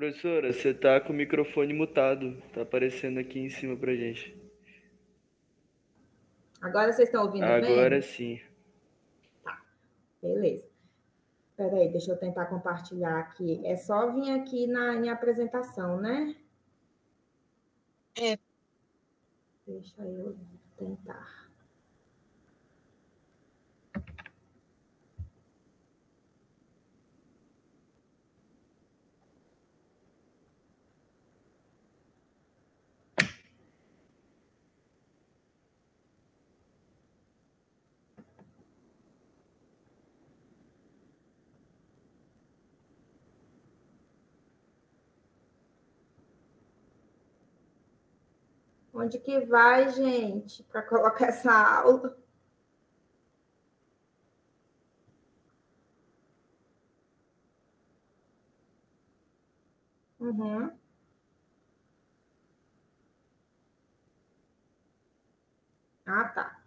Professora, você tá com o microfone mutado. Tá aparecendo aqui em cima pra gente. Agora vocês estão ouvindo Agora bem? sim. Tá, beleza. Espera aí, deixa eu tentar compartilhar aqui. É só vir aqui em apresentação, né? É. Deixa eu tentar. Onde que vai, gente, para colocar essa aula? Uhum. Ah, tá.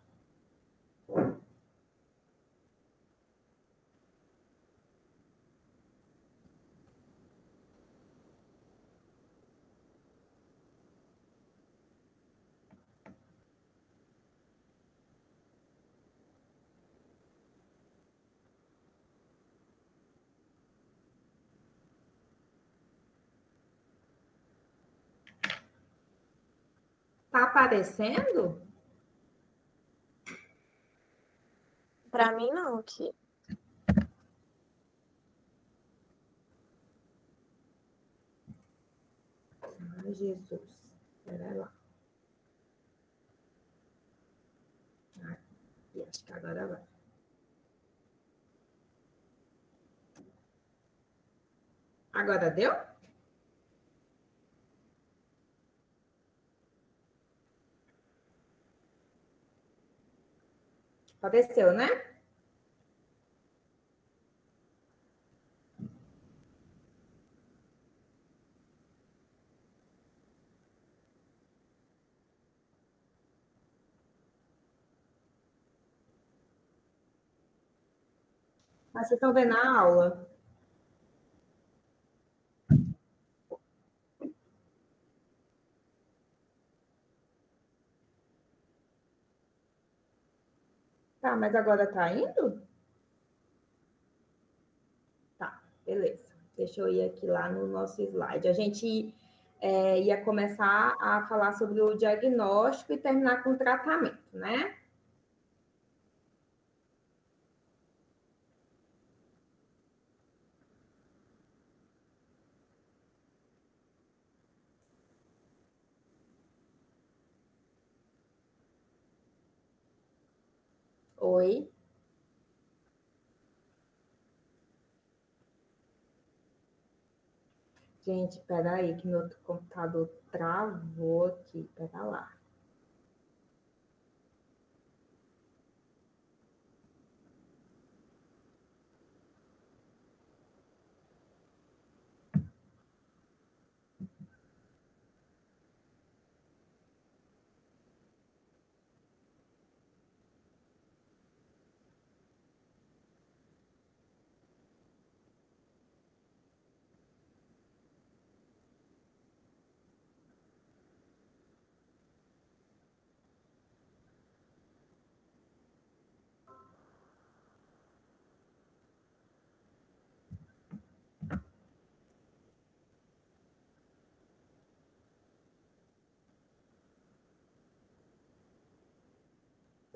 Tá aparecendo? Para mim, não, aqui. Ai, Jesus. Espera lá. Acho que agora vai. Agora deu? Apareceu, né? Mas vocês estão vendo a aula? Tá, mas agora tá indo? Tá, beleza. Deixa eu ir aqui lá no nosso slide. A gente ia começar a falar sobre o diagnóstico e terminar com o tratamento, né? Oi. Gente, peraí, que meu computador travou aqui. Pera lá.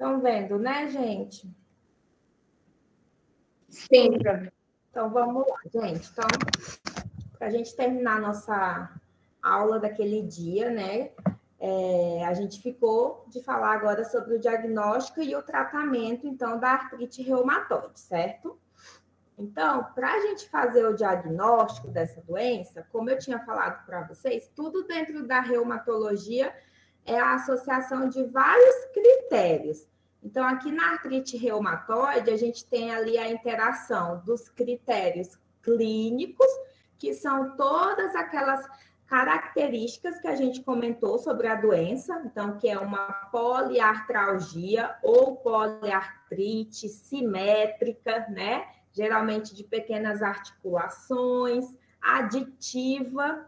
Estão vendo, né, gente? Sim. Então, vamos lá, gente. Então, para a gente terminar a nossa aula daquele dia, né? A gente ficou de falar agora sobre o diagnóstico e o tratamento, então, da artrite reumatoide, certo? Então, para a gente fazer o diagnóstico dessa doença, como eu tinha falado para vocês, tudo dentro da reumatologia é a associação de vários critérios. Então, aqui na artrite reumatoide, a gente tem ali a interação dos critérios clínicos, que são todas aquelas características que a gente comentou sobre a doença, então, que é uma poliartralgia ou poliartrite simétrica, né? Geralmente de pequenas articulações, aditiva,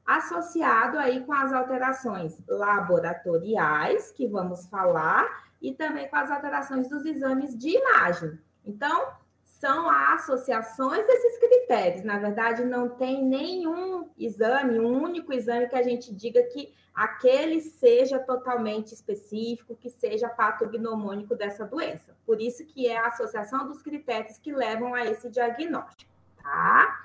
associado aí com as alterações laboratoriais, que vamos falar, e também com as alterações dos exames de imagem. Então, são as associações desses critérios. Na verdade, não tem nenhum exame, um único exame que a gente diga que aquele seja totalmente específico, que seja patognomônico dessa doença. Por isso que é a associação dos critérios que levam a esse diagnóstico, tá?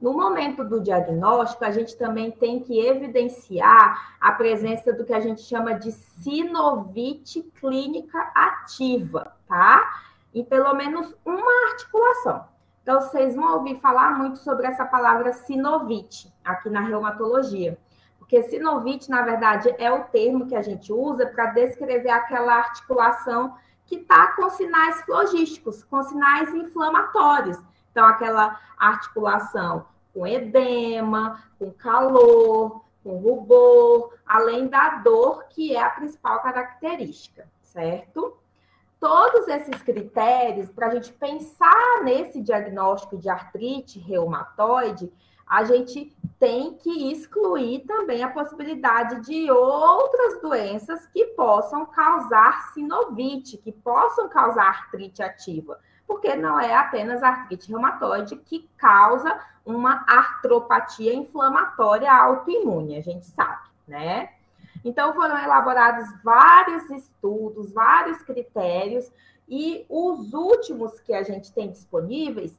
No momento do diagnóstico, a gente também tem que evidenciar a presença do que a gente chama de sinovite clínica ativa, tá? Em pelo menos uma articulação. Então, vocês vão ouvir falar muito sobre essa palavra sinovite aqui na reumatologia. Porque sinovite, na verdade, é o termo que a gente usa para descrever aquela articulação que está com sinais flogísticos, com sinais inflamatórios. Então, aquela articulação com edema, com calor, com rubor, além da dor, que é a principal característica, certo? Todos esses critérios, para a gente pensar nesse diagnóstico de artrite reumatoide, a gente tem que excluir também a possibilidade de outras doenças que possam causar sinovite, que possam causar artrite ativa, porque não é apenas a artrite reumatoide que causa uma artropatia inflamatória autoimune, a gente sabe, né? Então, foram elaborados vários estudos, vários critérios, e os últimos que a gente tem disponíveis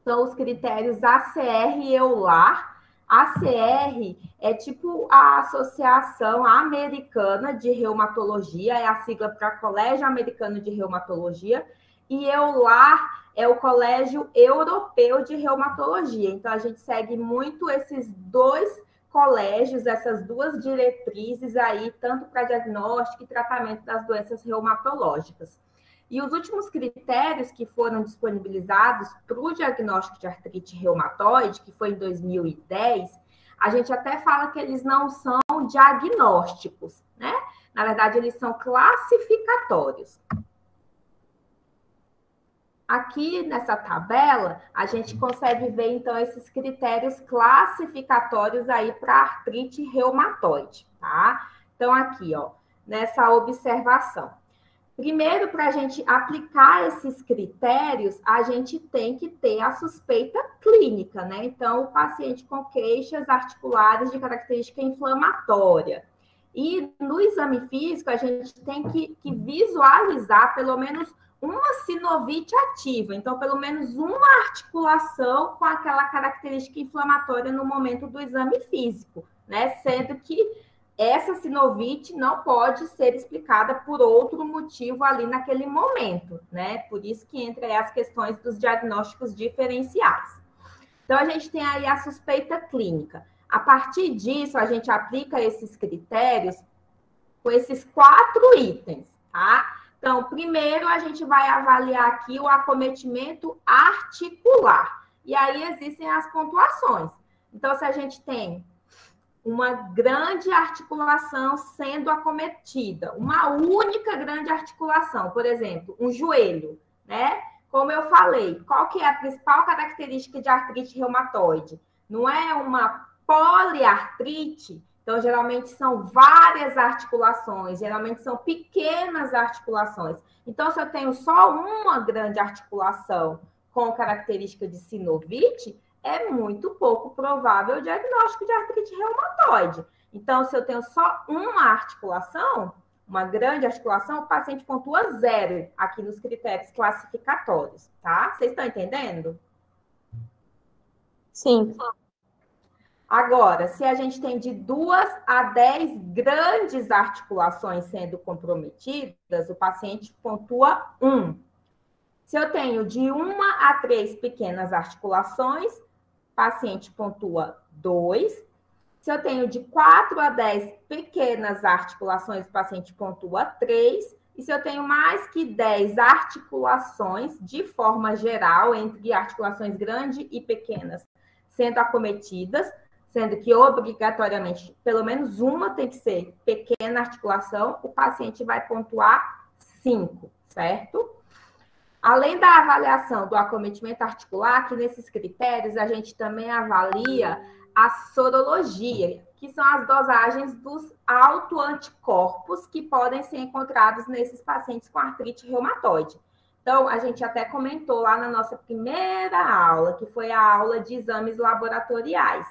são os critérios ACR e EULAR. ACR é tipo a Associação Americana de Reumatologia, é a sigla para Colégio Americano de Reumatologia, e EULAR é o Colégio Europeu de Reumatologia. Então, a gente segue muito esses dois colégios, essas duas diretrizes aí, tanto para diagnóstico e tratamento das doenças reumatológicas. E os últimos critérios que foram disponibilizados para o diagnóstico de artrite reumatoide, que foi em 2010, a gente até fala que eles não são diagnósticos, né? Na verdade, eles são classificatórios. Aqui nessa tabela, a gente consegue ver, então, esses critérios classificatórios aí para artrite reumatoide, tá? Então, aqui, ó, nessa observação. Primeiro, para a gente aplicar esses critérios, a gente tem que ter a suspeita clínica, né? Então, o paciente com queixas articulares de característica inflamatória. E no exame físico, a gente tem que visualizar pelo menos uma sinovite ativa, então pelo menos uma articulação com aquela característica inflamatória no momento do exame físico, né? Sendo que essa sinovite não pode ser explicada por outro motivo ali naquele momento, né? Por isso que entra aí as questões dos diagnósticos diferenciais. Então, a gente tem aí a suspeita clínica. A partir disso, a gente aplica esses critérios com esses 4 itens, tá? Então, primeiro, a gente vai avaliar aqui o acometimento articular. E aí existem as pontuações. Então, se a gente tem uma grande articulação sendo acometida, uma única grande articulação, por exemplo, um joelho, né? Como eu falei, qual que é a principal característica de artrite reumatoide? Não é uma poliartrite? Então, geralmente são várias articulações, geralmente são pequenas articulações. Então, se eu tenho só uma grande articulação com característica de sinovite, é muito pouco provável o diagnóstico de artrite reumatoide. Então, se eu tenho só uma articulação, uma grande articulação, o paciente pontua 0 aqui nos critérios classificatórios, tá? Vocês estão entendendo? Sim. Agora, se a gente tem de 2 a 10 grandes articulações sendo comprometidas, o paciente pontua 1. Se eu tenho de 1 a 3 pequenas articulações, o paciente pontua 2. Se eu tenho de 4 a 10 pequenas articulações, o paciente pontua 3. E se eu tenho mais que 10 articulações, de forma geral, entre articulações grandes e pequenas, sendo acometidas, sendo que obrigatoriamente pelo menos uma tem que ser pequena articulação, o paciente vai pontuar 5, certo? Além da avaliação do acometimento articular, aqui nesses critérios, a gente também avalia a sorologia, que são as dosagens dos autoanticorpos que podem ser encontrados nesses pacientes com artrite reumatoide. Então, a gente até comentou lá na nossa primeira aula, que foi a aula de exames laboratoriais.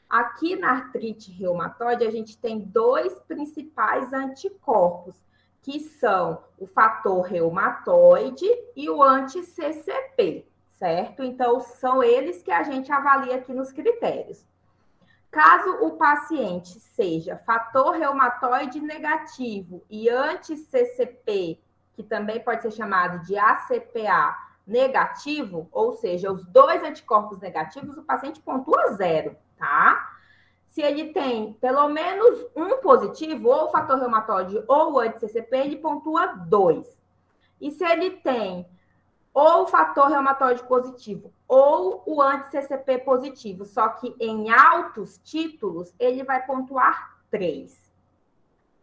Aqui na artrite reumatoide, a gente tem dois principais anticorpos, que são o fator reumatoide e o anti-CCP, certo? Então, são eles que a gente avalia aqui nos critérios. Caso o paciente seja fator reumatoide negativo e anti-CCP, que também pode ser chamado de ACPA negativo, ou seja, os dois anticorpos negativos, o paciente pontua 0, tá? Se ele tem pelo menos um positivo, ou o fator reumatoide ou o anti-CCP, ele pontua 2. E se ele tem ou o fator reumatoide positivo ou o anti-CCP positivo, só que em altos títulos, ele vai pontuar 3.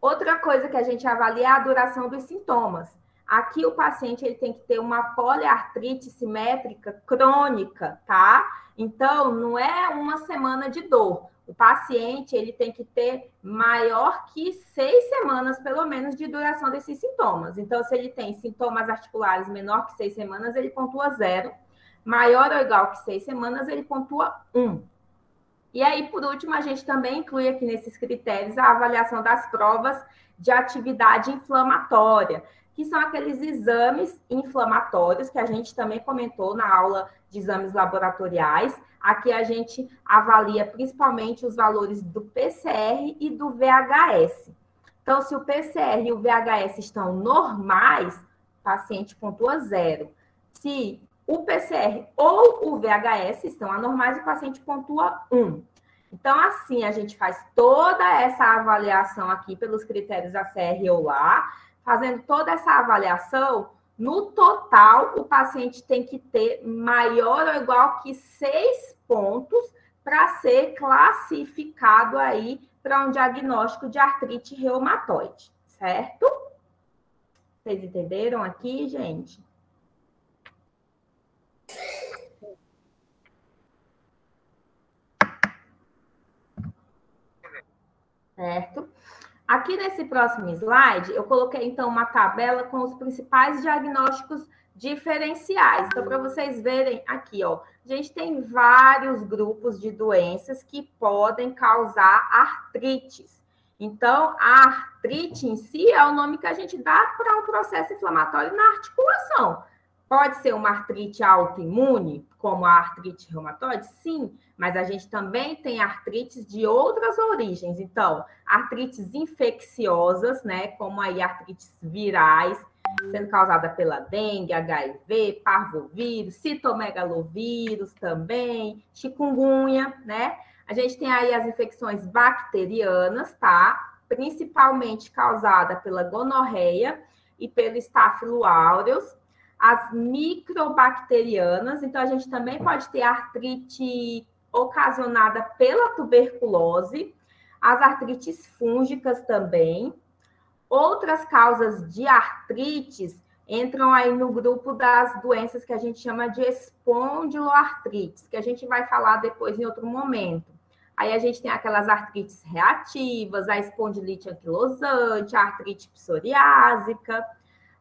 Outra coisa que a gente avalia é a duração dos sintomas. Aqui o paciente ele tem que ter uma poliartrite simétrica crônica, tá? Então, não é uma semana de dor. O paciente ele tem que ter maior que 6 semanas, pelo menos, de duração desses sintomas. Então, se ele tem sintomas articulares menor que 6 semanas, ele pontua 0. Maior ou igual que 6 semanas, ele pontua 1. E aí, por último, a gente também inclui aqui nesses critérios a avaliação das provas de atividade inflamatória, que são aqueles exames inflamatórios que a gente também comentou na aula de exames laboratoriais. Aqui a gente avalia principalmente os valores do PCR e do VHS. Então, se o PCR e o VHS estão normais, o paciente pontua 0. Se o PCR ou o VHS estão anormais, o paciente pontua 1. Então, assim, a gente faz toda essa avaliação aqui pelos critérios ACR ou lá. Fazendo toda essa avaliação, no total, o paciente tem que ter maior ou igual que 6 pontos para ser classificado aí para um diagnóstico de artrite reumatoide, certo? Vocês entenderam aqui, gente? Certo? Aqui nesse próximo slide, eu coloquei, então, uma tabela com os principais diagnósticos diferenciais. Então, para vocês verem aqui, ó, a gente tem vários grupos de doenças que podem causar artrites. Então, a artrite em si é o nome que a gente dá para um processo inflamatório na articulação. Pode ser uma artrite autoimune, como a artrite reumatoide? Sim, mas a gente também tem artrites de outras origens. Então, artrites infecciosas, né, como aí artrites virais, sendo causada pela dengue, HIV, parvovírus, citomegalovírus também, chikungunya, né? A gente tem aí as infecções bacterianas, tá? Principalmente causada pela gonorreia e pelo Staphylo aureus. As microbacterianas, então a gente também pode ter artrite ocasionada pela tuberculose, as artrites fúngicas também. Outras causas de artrites entram aí no grupo das doenças que a gente chama de espondiloartrites, que a gente vai falar depois em outro momento. Aí a gente tem aquelas artrites reativas, a espondilite anquilosante, a artrite psoriásica.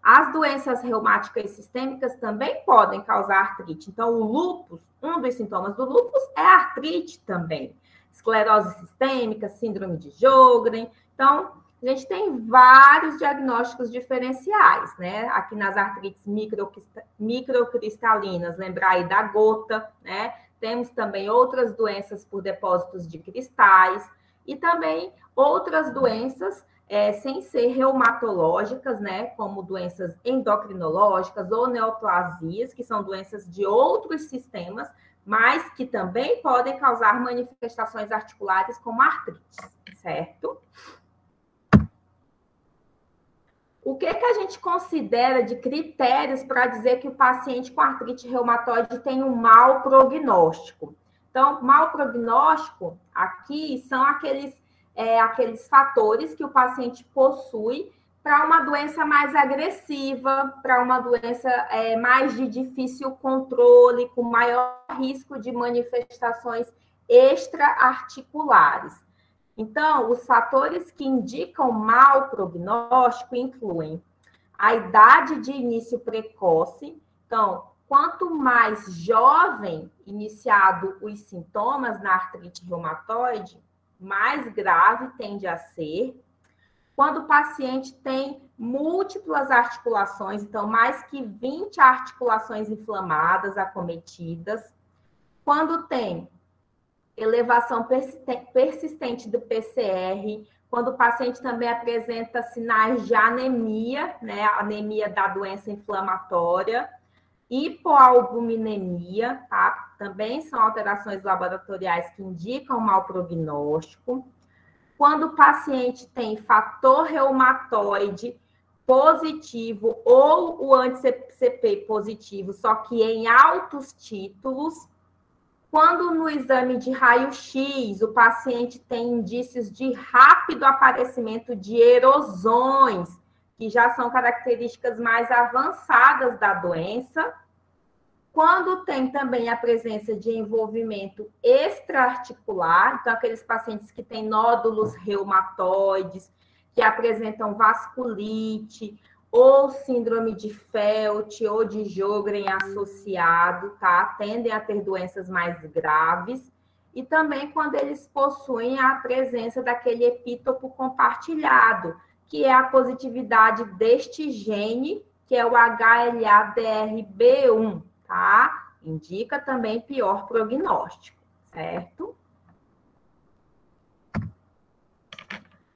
As doenças reumáticas sistêmicas também podem causar artrite. Então, o lúpus, um dos sintomas do lúpus é a artrite também. Esclerose sistêmica, síndrome de Sjögren. Então, a gente tem vários diagnósticos diferenciais, né? Aqui nas artrites microcristalinas, lembrar aí da gota, né? Temos também outras doenças por depósitos de cristais e também outras doenças sem ser reumatológicas, né, como doenças endocrinológicas ou neoplasias, que são doenças de outros sistemas, mas que também podem causar manifestações articulares como artrites, certo? O que a gente considera de critérios para dizer que o paciente com artrite reumatoide tem um mau prognóstico? Então, mau prognóstico aqui são aqueles fatores que o paciente possui para uma doença mais agressiva, para uma doença mais de difícil controle, com maior risco de manifestações extra-articulares. Então, os fatores que indicam mau prognóstico incluem a idade de início precoce. Então, quanto mais jovem iniciado os sintomas na artrite reumatoide, mais grave tende a ser. Quando o paciente tem múltiplas articulações, então mais que 20 articulações inflamadas, acometidas. Quando tem elevação persistente do PCR, quando o paciente também apresenta sinais de anemia, né, anemia da doença inflamatória, hipoalbuminemia, tá? Também são alterações laboratoriais que indicam mau prognóstico. Quando o paciente tem fator reumatoide positivo ou o anti-CP positivo, só que em altos títulos. Quando no exame de raio-x o paciente tem indícios de rápido aparecimento de erosões, que já são características mais avançadas da doença. Quando tem também a presença de envolvimento extra-articular, então aqueles pacientes que têm nódulos reumatoides, que apresentam vasculite, ou síndrome de Felt, ou de Sjögren associado, tá? Tendem a ter doenças mais graves. E também quando eles possuem a presença daquele epítopo compartilhado, que é a positividade deste gene, que é o HLA-DRB1, tá? Indica também pior prognóstico, certo?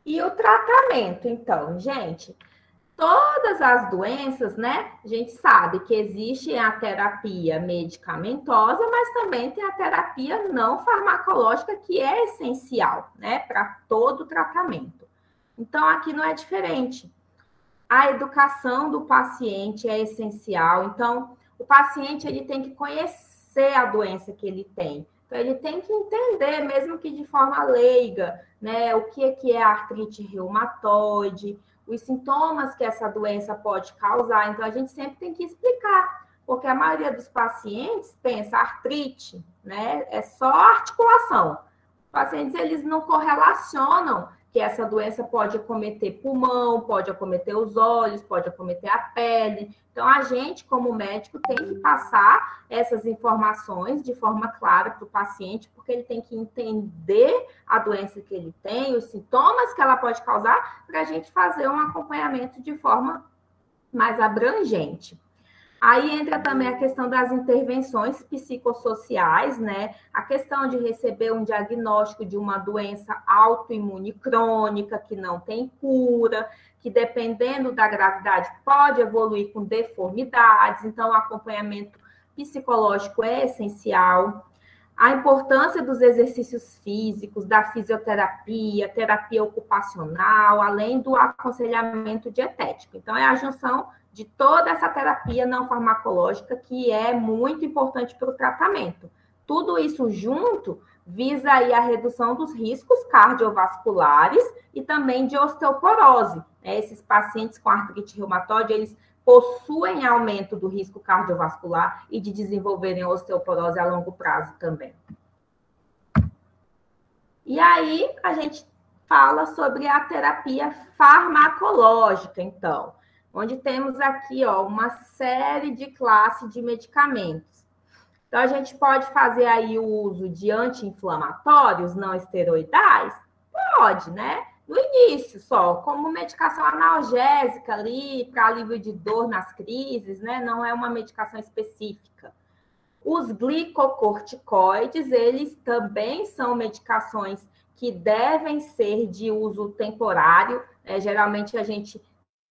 E o tratamento, então, gente? Todas as doenças, né? A gente sabe que existe a terapia medicamentosa, mas também tem a terapia não farmacológica, que é essencial, né? Para todo tratamento. Então, aqui não é diferente. A educação do paciente é essencial. Então, o paciente ele tem que conhecer a doença que ele tem. Então, ele tem que entender, mesmo que de forma leiga, né? O que é artrite reumatoide, os sintomas que essa doença pode causar. Então, a gente sempre tem que explicar, porque a maioria dos pacientes pensa artrite, né? É só articulação. Os pacientes, eles não correlacionam que essa doença pode acometer pulmão, pode acometer os olhos, pode acometer a pele. Então, a gente, como médico, tem que passar essas informações de forma clara para o paciente, porque ele tem que entender a doença que ele tem, os sintomas que ela pode causar, para a gente fazer um acompanhamento de forma mais abrangente. Aí entra também a questão das intervenções psicossociais, né? A questão de receber um diagnóstico de uma doença autoimune crônica que não tem cura, que dependendo da gravidade pode evoluir com deformidades, então o acompanhamento psicológico é essencial. A importância dos exercícios físicos, da fisioterapia, terapia ocupacional, além do aconselhamento dietético. Então, é a junção de toda essa terapia não farmacológica que é muito importante para o tratamento. Tudo isso junto visa aí a redução dos riscos cardiovasculares e também de osteoporose. Esses pacientes com artrite reumatoide, eles possuem aumento do risco cardiovascular e de desenvolverem osteoporose a longo prazo também. E aí, a gente fala sobre a terapia farmacológica, então, onde temos aqui, ó, uma série de classes de medicamentos. Então, a gente pode fazer aí o uso de anti-inflamatórios não esteroidais? Pode, né? No início só, como medicação analgésica ali, para alívio de dor nas crises, né? Não é uma medicação específica. Os glicocorticoides, eles também são medicações que devem ser de uso temporário. Geralmente a gente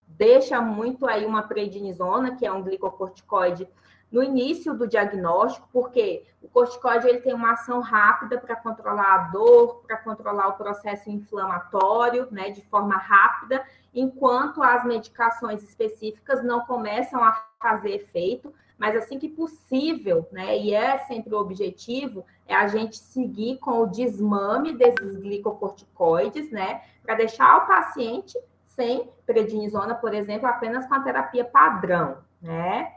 deixa muito aí uma prednisona, que é um glicocorticoide, no início do diagnóstico, porque o corticoide ele tem uma ação rápida para controlar a dor, para controlar o processo inflamatório, né, de forma rápida, enquanto as medicações específicas não começam a fazer efeito, mas assim que possível, né, e é sempre o objetivo, é a gente seguir com o desmame desses glicocorticoides, né, para deixar o paciente sem prednisona, por exemplo, apenas com a terapia padrão, né?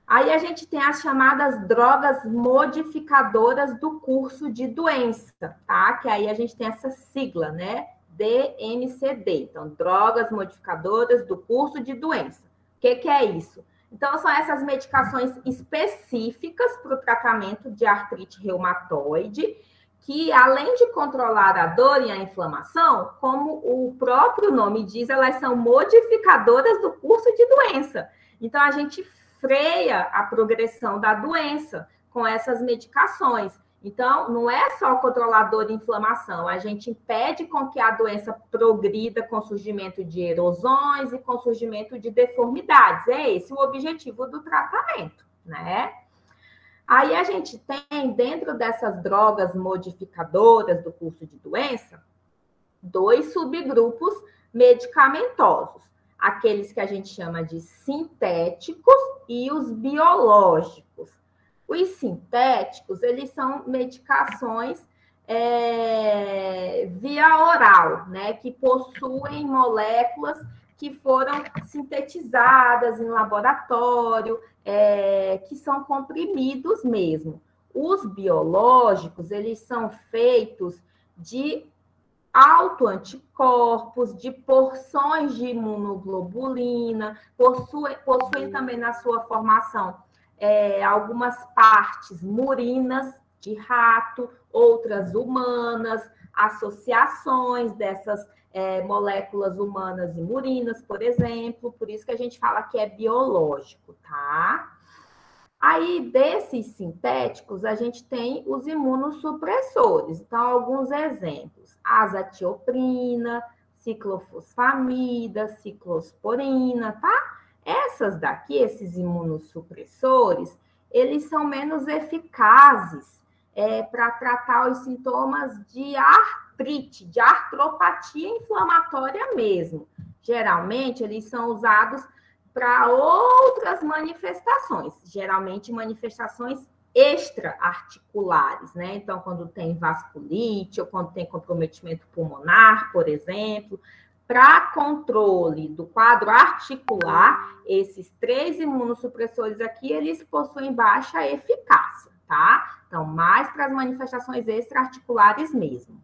Aí a gente tem as chamadas drogas modificadoras do curso de doença, tá? Que aí a gente tem essa sigla, né? DMCD. Então, drogas modificadoras do curso de doença. O que é isso? Então, são essas medicações específicas para o tratamento de artrite reumatoide, que, além de controlar a dor e a inflamação, como o próprio nome diz, elas são modificadoras do curso de doença. Então, a gente freia a progressão da doença com essas medicações. Então, não é só controlar dor e inflamação, a gente impede com que a doença progrida com surgimento de erosões e com surgimento de deformidades. É esse o objetivo do tratamento, né? Aí a gente tem, dentro dessas drogas modificadoras do curso de doença, 2 subgrupos medicamentosos. Aqueles que a gente chama de sintéticos e os biológicos. Os sintéticos, eles são medicações via oral, né? Que possuem moléculas que foram sintetizadas em laboratório, que são comprimidos mesmo. Os biológicos, eles são feitos de autoanticorpos, de porções de imunoglobulina, possuem também na sua formação algumas partes murinas de rato, outras humanas, associações dessas moléculas humanas e murinas, por exemplo, por isso que a gente fala que é biológico, tá? Aí, desses sintéticos, a gente tem os imunossupressores. Então, alguns exemplos. Azatioprina, ciclofosfamida, ciclosporina, tá? Essas daqui, esses imunossupressores, eles são menos eficazes para tratar os sintomas de artrite, de artropatia inflamatória mesmo. Geralmente, eles são usados para outras manifestações, geralmente manifestações extra-articulares, né? Então, quando tem vasculite ou quando tem comprometimento pulmonar, por exemplo, para controle do quadro articular, esses 3 imunossupressores aqui, eles possuem baixa eficácia, tá? Então, mais para as manifestações extra-articulares mesmo.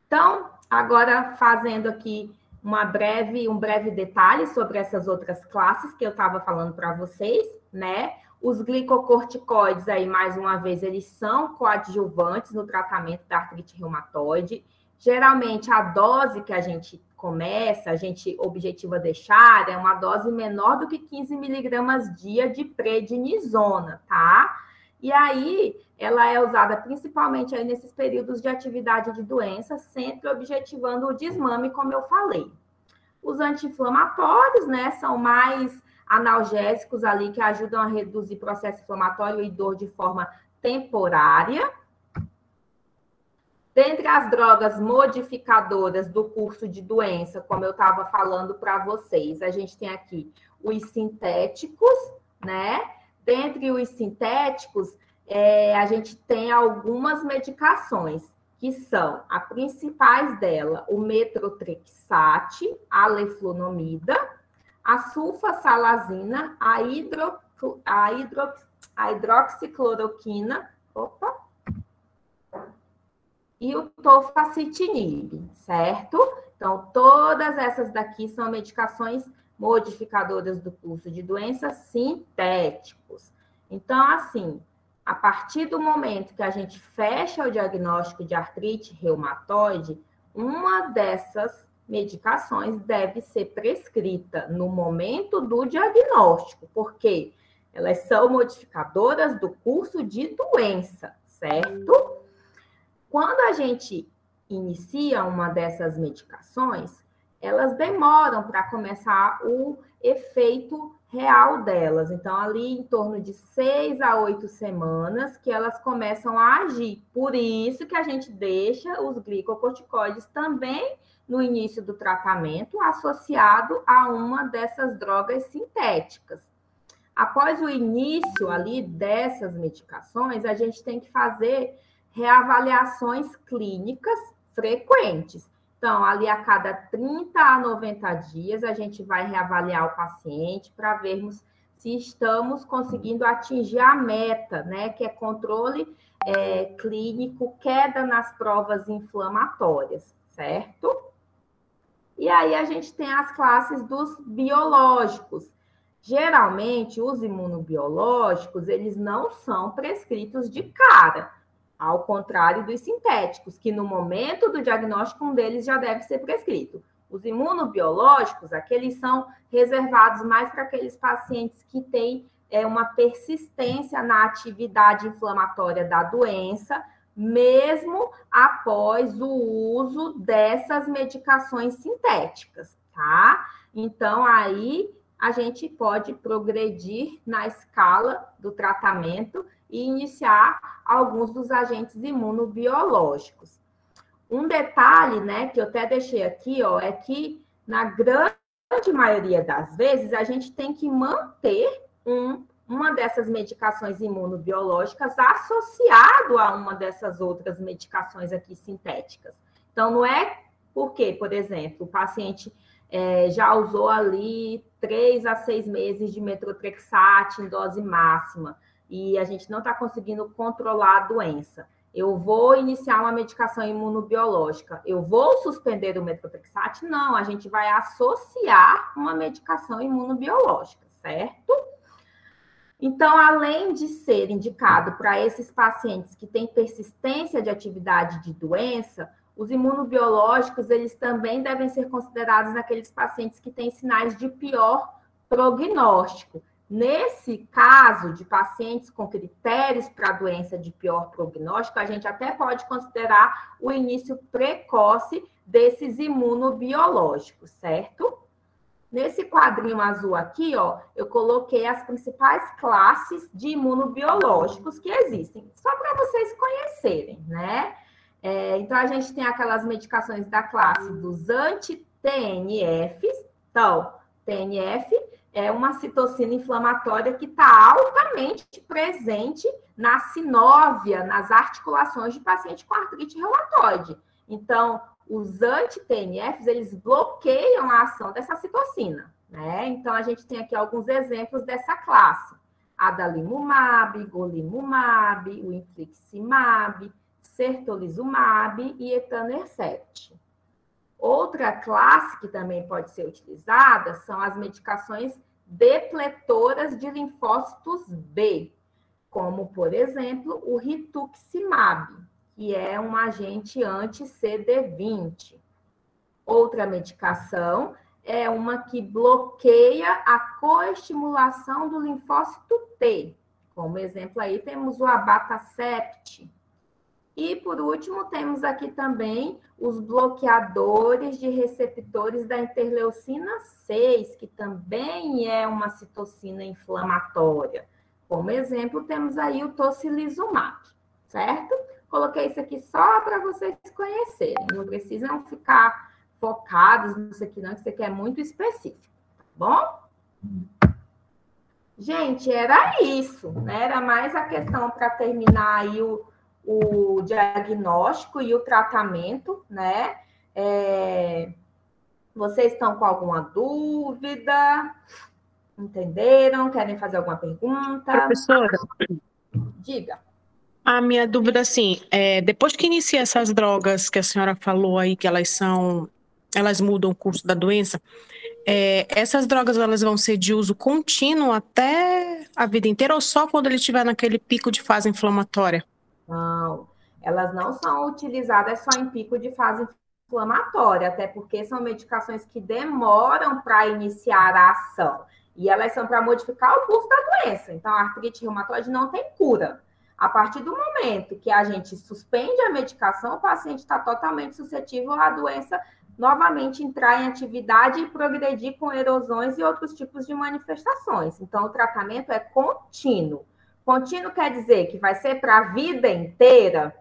Então, agora fazendo aqui um breve detalhe sobre essas outras classes que eu estava falando para vocês, né? Os glicocorticoides aí, mais uma vez, eles são coadjuvantes no tratamento da artrite reumatoide. Geralmente, a dose que a gente objetiva deixar é uma dose menor do que 15 miligramas dia de prednisona, tá? E aí, ela é usada principalmente aí nesses períodos de atividade de doença, sempre objetivando o desmame, como eu falei. Os anti-inflamatórios, né, são mais analgésicos ali, que ajudam a reduzir processo inflamatório e dor de forma temporária. Dentre as drogas modificadoras do curso de doença, como eu estava falando para vocês, a gente tem aqui os sintéticos, né? Dentre os sintéticos, a gente tem algumas medicações, que são, as principais dela, o metrotrexate, a leflunomida, a sulfasalazina, a hidroxicloroquina, e o tofacitinib, certo? Então, todas essas daqui são medicações modificadoras do curso de doenças sintéticos. Então, assim, a partir do momento que a gente fecha o diagnóstico de artrite reumatoide, uma dessas medicações deve ser prescrita no momento do diagnóstico, porque elas são modificadoras do curso de doença, certo? Quando a gente inicia uma dessas medicações, elas demoram para começar o efeito real delas. Então, ali em torno de 6 a 8 semanas que elas começam a agir. Por isso que a gente deixa os glicocorticoides também no início do tratamento, associado a uma dessas drogas sintéticas. Após o início ali dessas medicações, a gente tem que fazer reavaliações clínicas frequentes. Então, ali a cada 30 a 90 dias, a gente vai reavaliar o paciente para vermos se estamos conseguindo atingir a meta, né? Que é controle clínico, queda nas provas inflamatórias, certo? E aí a gente tem as classes dos biológicos. Geralmente, os imunobiológicos, eles não são prescritos de cara, ao contrário dos sintéticos, que no momento do diagnóstico, um deles já deve ser prescrito. Os imunobiológicos, aqueles são reservados mais para aqueles pacientes que têm uma persistência na atividade inflamatória da doença, mesmo após o uso dessas medicações sintéticas, tá? Então, aí a gente pode progredir na escala do tratamento e iniciar alguns dos agentes imunobiológicos. Um detalhe, né, que eu até deixei aqui, ó, é que na grande maioria das vezes a gente tem que manter uma dessas medicações imunobiológicas associado a uma dessas outras medicações aqui sintéticas. Então, não é porque, por exemplo, o paciente já usou ali 3 a 6 meses de metotrexate em dose máxima e a gente não está conseguindo controlar a doença. Eu vou iniciar uma medicação imunobiológica. Eu vou suspender o metotrexate? Não, a gente vai associar uma medicação imunobiológica, certo? Então, além de ser indicado para esses pacientes que têm persistência de atividade de doença, os imunobiológicos, eles também devem ser considerados naqueles pacientes que têm sinais de pior prognóstico. Nesse caso de pacientes com critérios para doença de pior prognóstico, a gente até pode considerar o início precoce desses imunobiológicos, certo? Nesse quadrinho azul aqui, ó, eu coloquei as principais classes de imunobiológicos que existem, só para vocês conhecerem, né? Então, a gente tem aquelas medicações da classe dos anti-TNFs. Então, TNF é uma citocina inflamatória que está altamente presente na sinóvia, nas articulações de paciente com artrite reumatoide. Então, os anti-TNFs, eles bloqueiam a ação dessa citocina, né? Então, a gente tem aqui alguns exemplos dessa classe. Adalimumab, golimumab, o infliximab, certolizumab e etanercept. Outra classe que também pode ser utilizada são as medicações depletoras de linfócitos B, como, por exemplo, o rituximab, que é um agente anti-CD20. Outra medicação é uma que bloqueia a coestimulação do linfócito T. Como exemplo aí temos o abatacept. E, por último, temos aqui também os bloqueadores de receptores da interleucina 6, que também é uma citocina inflamatória. Como exemplo, temos aí o tocilizumab, certo? Coloquei isso aqui só para vocês conhecerem. Não precisam ficar focados nisso aqui, não, que isso aqui é muito específico, tá bom? Gente, era isso, né? Era mais a questão para terminar aí o diagnóstico e o tratamento, né? Vocês estão com alguma dúvida? Entenderam? Querem fazer alguma pergunta? Professora, Diga. a minha dúvida, assim, depois que inicia essas drogas que a senhora falou aí, que elas mudam o curso da doença, essas drogas, elas vão ser de uso contínuo até a vida inteira ou só quando ele estiver naquele pico de fase inflamatória? Não, elas não são utilizadas só em pico de fase inflamatória, até porque são medicações que demoram para iniciar a ação. E elas são para modificar o curso da doença. Então, a artrite reumatoide não tem cura. A partir do momento que a gente suspende a medicação, o paciente está totalmente suscetível à doença novamente entrar em atividade e progredir com erosões e outros tipos de manifestações. Então, o tratamento é contínuo. Contínuo quer dizer que vai ser para a vida inteira?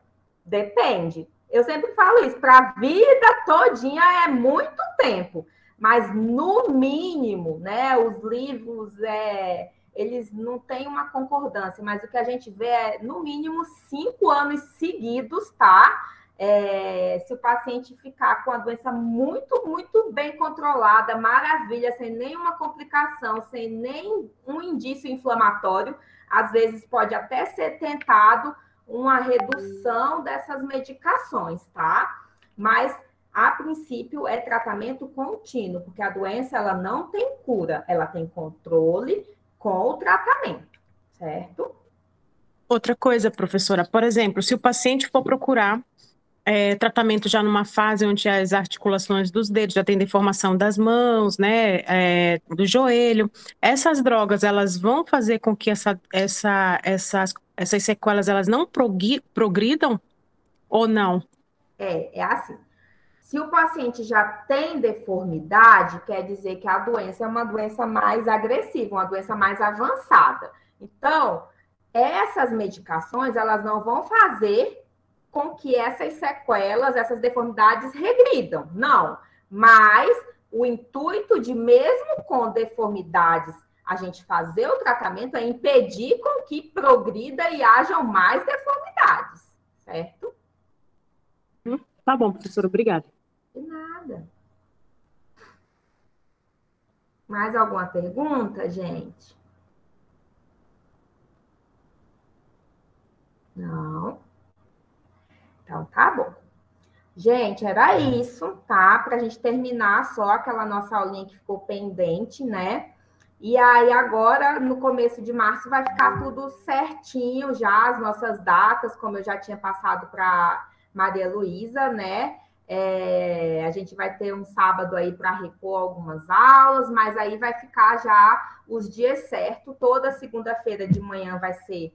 Depende. Eu sempre falo isso, para a vida todinha é muito tempo, mas no mínimo, né, os livros, eles não têm uma concordância, mas o que a gente vê é, no mínimo, 5 anos seguidos, tá? Se o paciente ficar com a doença muito, muito bem controlada, maravilha, sem nenhuma complicação, sem nenhum indício inflamatório, às vezes pode até ser tentado uma redução dessas medicações, tá? Mas, a princípio, é tratamento contínuo, porque a doença, ela não tem cura, ela tem controle com o tratamento, certo? Outra coisa, professora, por exemplo, se o paciente for procurar tratamento já numa fase onde as articulações dos dedos já tem deformação das mãos, né, do joelho, essas drogas, elas vão fazer com que essas sequelas, elas não progridam ou não? É assim. Se o paciente já tem deformidade, quer dizer que a doença é uma doença mais agressiva, uma doença mais avançada. Então, essas medicações, elas não vão fazer com que essas sequelas, essas deformidades regridam, não. Mas o intuito de, mesmo com deformidades, a gente fazer o tratamento é impedir com que progrida e hajam mais deformidades, certo? Tá bom, professora, obrigada. De nada. Mais alguma pergunta, gente? Não. Então, tá bom. Gente, era isso, tá? Para a gente terminar só aquela nossa aulinha que ficou pendente, né? E aí, agora, no começo de março, vai ficar tudo certinho já, as nossas datas, como eu já tinha passado para Maria Luísa, né? A gente vai ter um sábado aí para repor algumas aulas, mas aí vai ficar já os dias certos. Toda segunda-feira de manhã vai ser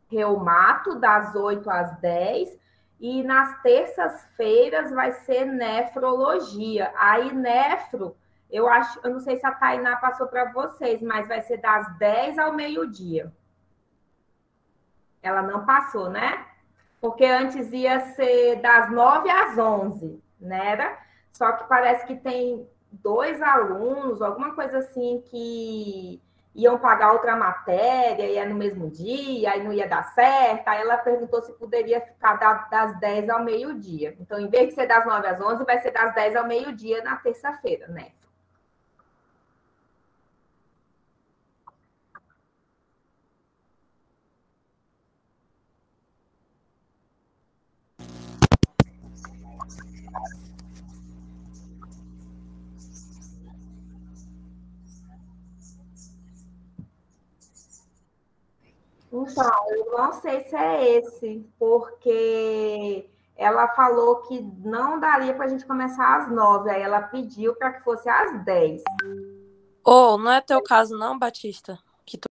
reumato, das 8 às 10, e nas terças-feiras vai ser nefrologia. Aí, nefro, eu não sei se a Tainá passou para vocês, mas vai ser das 10 ao meio-dia. Ela não passou, né? Porque antes ia ser das 9 às 11, né? Só que parece que tem 2 alunos, alguma coisa assim, que iam pagar outra matéria, ia no mesmo dia, aí não ia dar certo. Aí ela perguntou se poderia ficar das 10 ao meio-dia. Então, em vez de ser das 9 às 11, vai ser das 10 ao meio-dia na terça-feira, né? Então, eu não sei se é esse, porque ela falou que não daria para a gente começar às 9, aí ela pediu para que fosse às 10. Não é teu caso não, Batista? Que tu